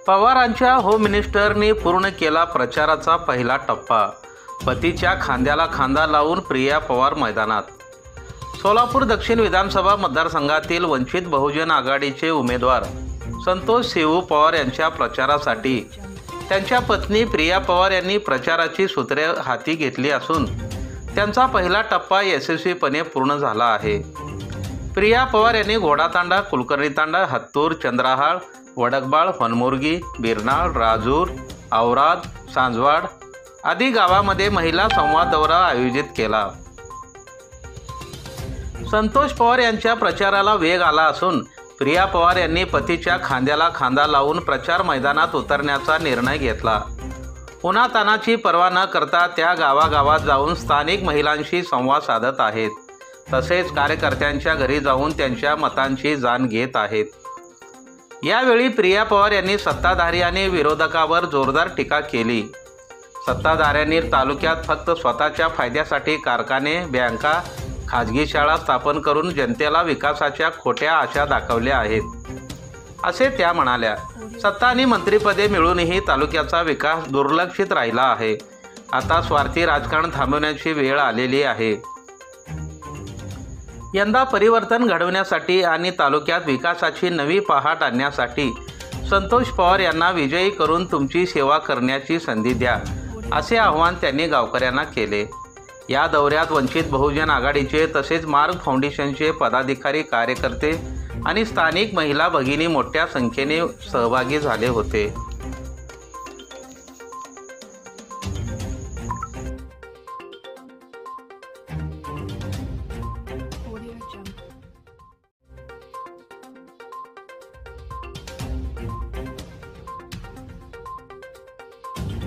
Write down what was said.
पवारांच्या होम मिनिस्टरनी पूर्ण केला प्रचाराचा पहिला टप्पा। पतीच्या खांद्याला खांदा लावून प्रिया पवार मैदानात। सोलापूर दक्षिण विधानसभा मतदारसंघातील वंचित बहुजन आघाडीचे उमेदवार संतोष शिवू पवार यांच्या प्रचारासाठी त्यांच्या पत्नी प्रिया पवार यांनी प्रचाराची सूत्रे हाती घेतली असून त्यांचा पहिला टप्पा यशस्वीपणे पूर्ण झाला आहे। प्रिया पवार यांनी घोडातांडा, कुलकर्णी तांडा, हत्तूर, चंद्राहाळ, वडकबाळ, हनमुर्गी, बिरनाळ, राजूर, औराद, सांजवाड आदी गावामध्ये महिला संवाद दौरा आयोजित केला। संतोष पवार यांच्या प्रचाराला वेग आला असून प्रिया पवार यांनी पतीच्या खांद्याला खांदा लावून प्रचार मैदानात उतरण्याचा निर्णय घेतला। उन्हातानाची पर्वा न करता त्या गावागावात जाऊन स्थानिक महिलांशी संवाद साधत आहेत, तसेच कार्यकर्त्यांच्या घरी जाऊन त्यांच्या मतांची जाण घेत आहेत। यावेळी प्रिया पवार यांनी सत्ताधारी आणि विरोधकावर जोरदार टीका केली। सत्ताधाऱ्यांनी तालुक्यात फक्त स्वतःच्या फायद्यासाठी कारखाने, बँका, खाजगी शाळा स्थापन करून जनतेला विकासाच्या खोट्या आशा दाखवल्या आहेत असे त्या म्हणाल्या। सत्ता आणि मंत्रिपदे मिळूनही तालुक्याचा विकास दुर्लक्षित राहिला आहे। आता स्वार्थी राजकारण थांबवण्याची वेळ आलेली आहे। यंदा परिवर्तन घडवण्यासाठी आणि तालुक्यात विकासाची नवी पहाट आणण्यासाठी संतोष पवार यांना विजयी करून तुमची सेवा करण्याची संधी द्या असे आवाहन त्यांनी गावकऱ्यांना केले। या दौऱ्यात वंचित बहुजन आघाडीचे तसेच मार्ग फाउंडेशनचे पदाधिकारी, कार्यकर्ते आणि स्थानिक महिला भगिनी मोठ्या संख्येने सहभागी झाले होते।